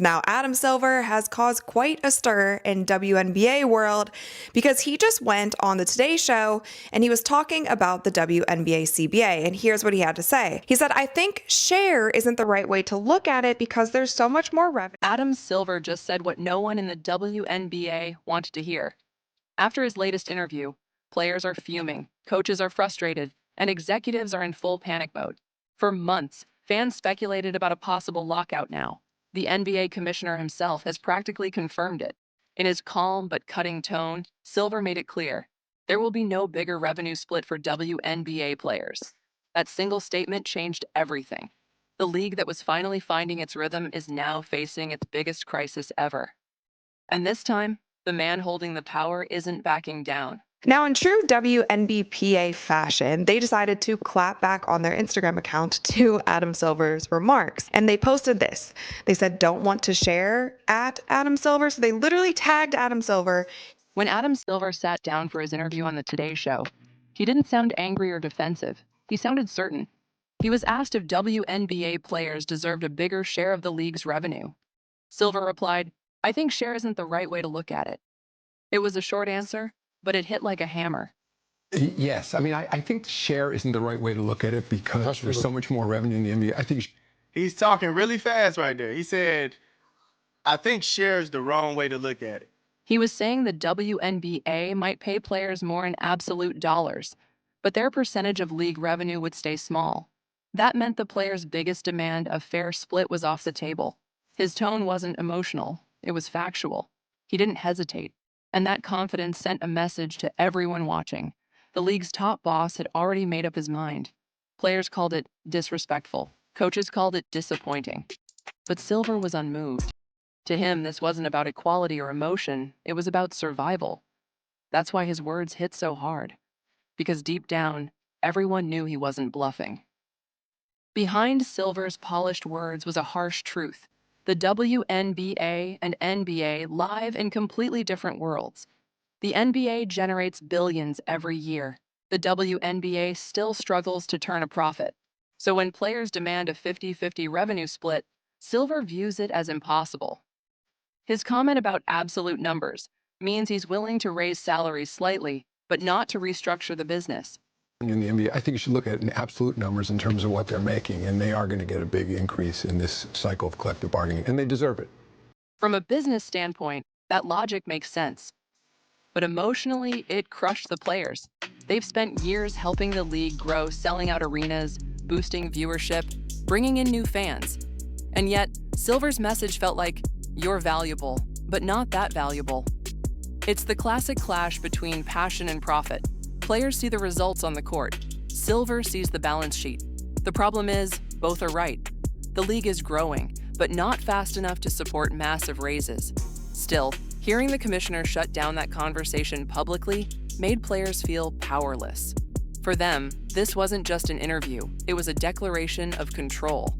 Now, Adam Silver has caused quite a stir in WNBA world because he just went on the Today Show and he was talking about the WNBA CBA. And here's what he had to say. He said, "I think share isn't the right way to look at it because there's so much more revenue." Adam Silver just said what no one in the WNBA wanted to hear. After his latest interview, players are fuming, coaches are frustrated, and executives are in full panic mode. For months, fans speculated about a possible lockout now. The NBA commissioner himself has practically confirmed it. In his calm but cutting tone, Silver made it clear there will be no bigger revenue split for WNBA players. That single statement changed everything. The league that was finally finding its rhythm is now facing its biggest crisis ever. And this time, the man holding the power isn't backing down. Now, in true WNBPA fashion, they decided to clap back on their Instagram account to Adam Silver's remarks. And they posted this. They said, "Don't want to share at Adam Silver." So they literally tagged Adam Silver. When Adam Silver sat down for his interview on the Today Show, he didn't sound angry or defensive. He sounded certain. He was asked if WNBA players deserved a bigger share of the league's revenue. Silver replied, "I think share isn't the right way to look at it." It was a short answer, but it hit like a hammer. Yes, I mean, I think share isn't the right way to look at it because there's so much more revenue in the NBA. I think He's talking really fast right there. He said, "I think share is the wrong way to look at it." He was saying the WNBA might pay players more in absolute dollars, but their percentage of league revenue would stay small. That meant the players' biggest demand, a fair split, was off the table. His tone wasn't emotional, it was factual. He didn't hesitate, and that confidence sent a message to everyone watching. The league's top boss had already made up his mind. Players called it disrespectful. Coaches called it disappointing. But Silver was unmoved. To him, this wasn't about equality or emotion, it was about survival. That's why his words hit so hard. Because deep down, everyone knew he wasn't bluffing. Behind Silver's polished words was a harsh truth. The WNBA and NBA live in completely different worlds. The NBA generates billions every year. The WNBA still struggles to turn a profit. So when players demand a 50-50 revenue split, Silver views it as impossible. His comment about absolute numbers means he's willing to raise salaries slightly, but not to restructure the business. in the NBA, I think you should look at it in absolute numbers in terms of what they're making, and they are going to get a big increase in this cycle of collective bargaining, and they deserve it. From a business standpoint, that logic makes sense. But emotionally, it crushed the players. They've spent years helping the league grow, selling out arenas, boosting viewership, bringing in new fans. And yet, Silver's message felt like, "You're valuable, but not that valuable." It's the classic clash between passion and profit. Players see the results on the court. Silver sees the balance sheet. The problem is, both are right. The league is growing, but not fast enough to support massive raises. Still, hearing the commissioner shut down that conversation publicly made players feel powerless. For them, this wasn't just an interview, it was a declaration of control.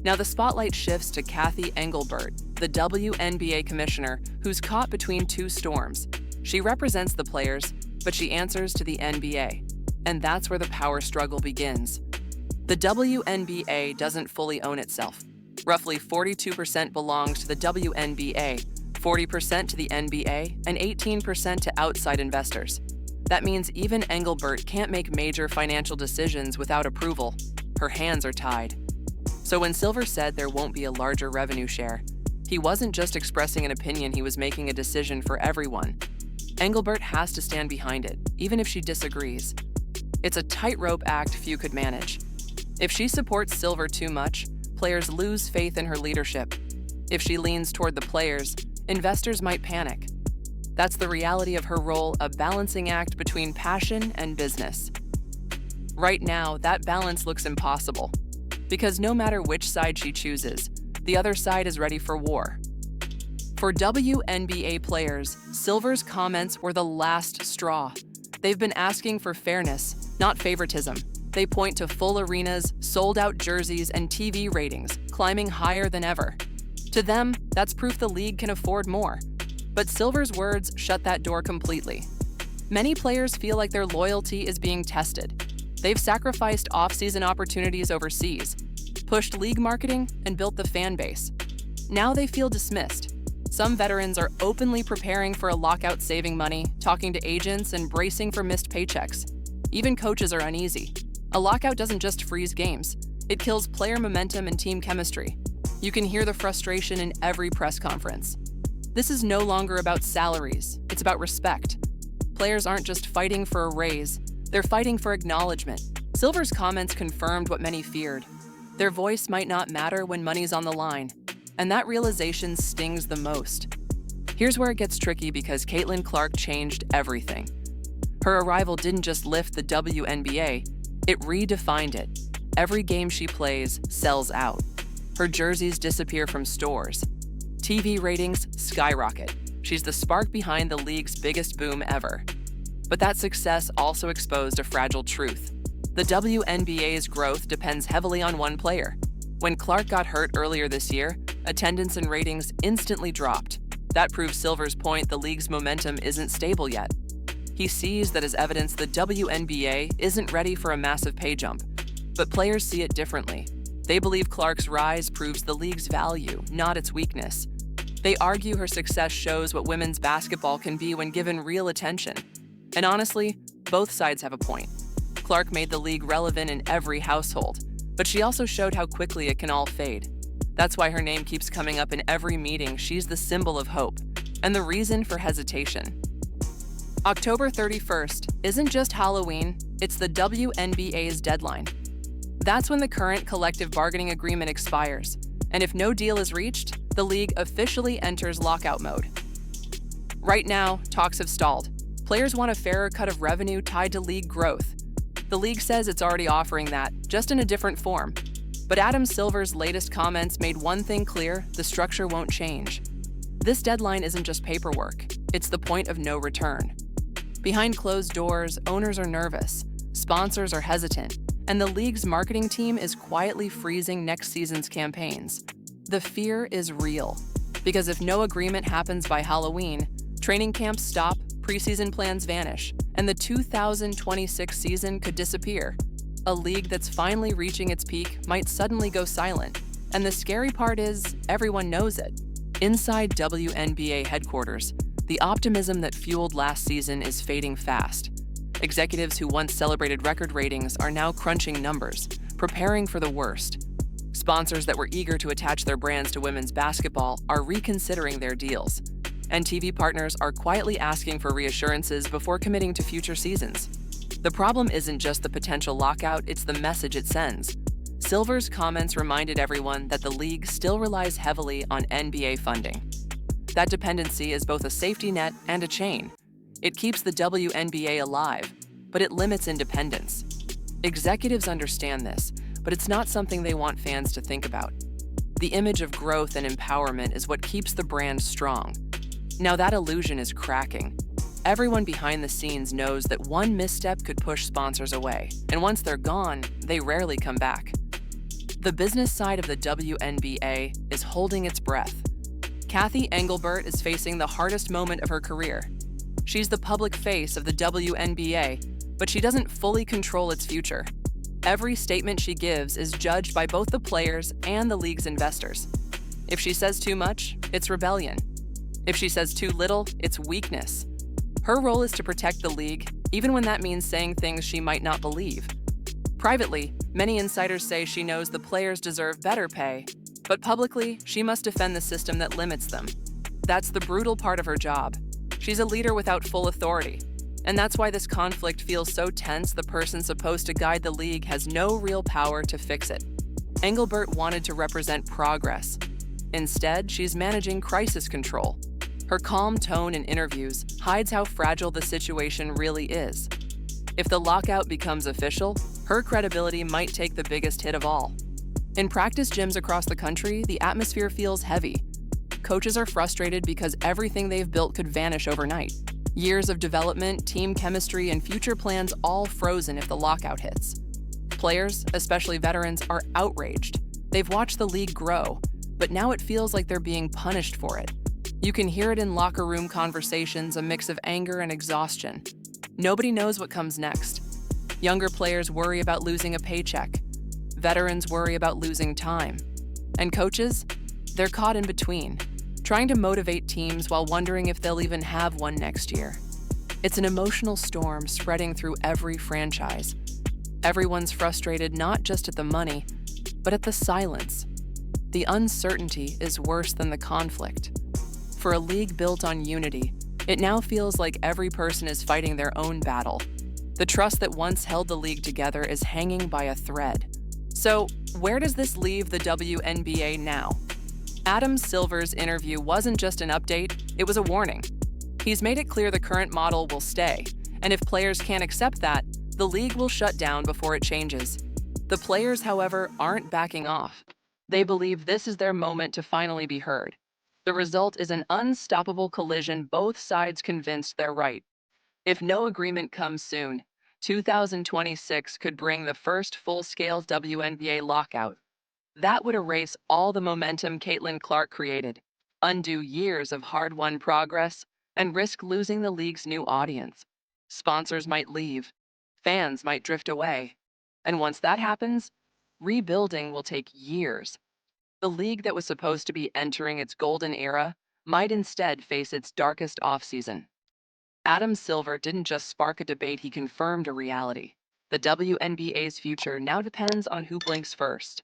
Now the spotlight shifts to Kathy Engelbert, the WNBA commissioner, who's caught between two storms. She represents the players, but she answers to the NBA. And that's where the power struggle begins. The WNBA doesn't fully own itself. Roughly 42% belongs to the WNBA, 40% to the NBA, and 18% to outside investors. That means even Engelbert can't make major financial decisions without approval. Her hands are tied. So when Silver said there won't be a larger revenue share, he wasn't just expressing an opinion, he was making a decision for everyone. Engelbert has to stand behind it, even if she disagrees. It's a tightrope act few could manage. If she supports Silver too much, players lose faith in her leadership. If she leans toward the players, investors might panic. That's the reality of her role, a balancing act between passion and business. Right now, that balance looks impossible, because no matter which side she chooses, the other side is ready for war. For WNBA players, Silver's comments were the last straw. They've been asking for fairness, not favoritism. They point to full arenas, sold-out jerseys, and TV ratings climbing higher than ever. To them, that's proof the league can afford more. But Silver's words shut that door completely. Many players feel like their loyalty is being tested. They've sacrificed off-season opportunities overseas, pushed league marketing, and built the fan base. Now they feel dismissed. Some veterans are openly preparing for a lockout, saving money, talking to agents, and bracing for missed paychecks. Even coaches are uneasy. A lockout doesn't just freeze games. It kills player momentum and team chemistry. You can hear the frustration in every press conference. This is no longer about salaries. It's about respect. Players aren't just fighting for a raise. They're fighting for acknowledgement. Silver's comments confirmed what many feared. Their voice might not matter when money's on the line. And that realization stings the most. Here's where it gets tricky because Caitlin Clark changed everything. Her arrival didn't just lift the WNBA, it redefined it. Every game she plays sells out. Her jerseys disappear from stores. TV ratings skyrocket. She's the spark behind the league's biggest boom ever. But that success also exposed a fragile truth. The WNBA's growth depends heavily on one player. When Clark got hurt earlier this year, attendance and ratings instantly dropped. That proves Silver's point the league's momentum isn't stable yet. He sees that as evidence the WNBA isn't ready for a massive pay jump. But players see it differently. They believe Clark's rise proves the league's value, not its weakness. They argue her success shows what women's basketball can be when given real attention. And honestly, both sides have a point. Clark made the league relevant in every household, but she also showed how quickly it can all fade. That's why her name keeps coming up in every meeting. She's the symbol of hope, and the reason for hesitation. October 31st isn't just Halloween, it's the WNBA's deadline. That's when the current collective bargaining agreement expires, and if no deal is reached, the league officially enters lockout mode. Right now, talks have stalled. Players want a fairer cut of revenue tied to league growth. The league says it's already offering that, just in a different form. But Adam Silver's latest comments made one thing clear: the structure won't change. This deadline isn't just paperwork, it's the point of no return. Behind closed doors, owners are nervous, sponsors are hesitant, and the league's marketing team is quietly freezing next season's campaigns. The fear is real, because if no agreement happens by Halloween, training camps stop, preseason plans vanish, and the 2026 season could disappear. A league that's finally reaching its peak might suddenly go silent. And the scary part is, everyone knows it. Inside WNBA headquarters, the optimism that fueled last season is fading fast. Executives who once celebrated record ratings are now crunching numbers, preparing for the worst. Sponsors that were eager to attach their brands to women's basketball are reconsidering their deals. And TV partners are quietly asking for reassurances before committing to future seasons. The problem isn't just the potential lockout, it's the message it sends. Silver's comments reminded everyone that the league still relies heavily on NBA funding. That dependency is both a safety net and a chain. It keeps the WNBA alive, but it limits independence. Executives understand this, but it's not something they want fans to think about. The image of growth and empowerment is what keeps the brand strong. Now that illusion is cracking. Everyone behind the scenes knows that one misstep could push sponsors away, and once they're gone, they rarely come back. The business side of the WNBA is holding its breath. Kathy Engelbert is facing the hardest moment of her career. She's the public face of the WNBA, but she doesn't fully control its future. Every statement she gives is judged by both the players and the league's investors. If she says too much, it's rebellion. If she says too little, it's weakness. Her role is to protect the league, even when that means saying things she might not believe. Privately, many insiders say she knows the players deserve better pay, but publicly, she must defend the system that limits them. That's the brutal part of her job. She's a leader without full authority, and that's why this conflict feels so tense. The person supposed to guide the league has no real power to fix it. Engelbert wanted to represent progress. Instead, she's managing crisis control. Her calm tone in interviews hides how fragile the situation really is. If the lockout becomes official, her credibility might take the biggest hit of all. In practice gyms across the country, the atmosphere feels heavy. Coaches are frustrated because everything they've built could vanish overnight. Years of development, team chemistry, and future plans all frozen if the lockout hits. Players, especially veterans, are outraged. They've watched the league grow, but now it feels like they're being punished for it. You can hear it in locker room conversations, a mix of anger and exhaustion. Nobody knows what comes next. Younger players worry about losing a paycheck. Veterans worry about losing time. And coaches? They're caught in between, trying to motivate teams while wondering if they'll even have one next year. It's an emotional storm spreading through every franchise. Everyone's frustrated not just at the money, but at the silence. The uncertainty is worse than the conflict. For a league built on unity, it now feels like every person is fighting their own battle. The trust that once held the league together is hanging by a thread. So, where does this leave the WNBA now? Adam Silver's interview wasn't just an update, it was a warning. He's made it clear the current model will stay, and if players can't accept that, the league will shut down before it changes. The players, however, aren't backing off. They believe this is their moment to finally be heard. The result is an unstoppable collision, both sides convinced they're right. If no agreement comes soon, 2026 could bring the first full-scale WNBA lockout. That would erase all the momentum Caitlin Clark created, undo years of hard-won progress, and risk losing the league's new audience. Sponsors might leave, fans might drift away, and once that happens, rebuilding will take years. The league that was supposed to be entering its golden era might instead face its darkest offseason. Adam Silver didn't just spark a debate, he confirmed a reality. The WNBA's future now depends on who blinks first.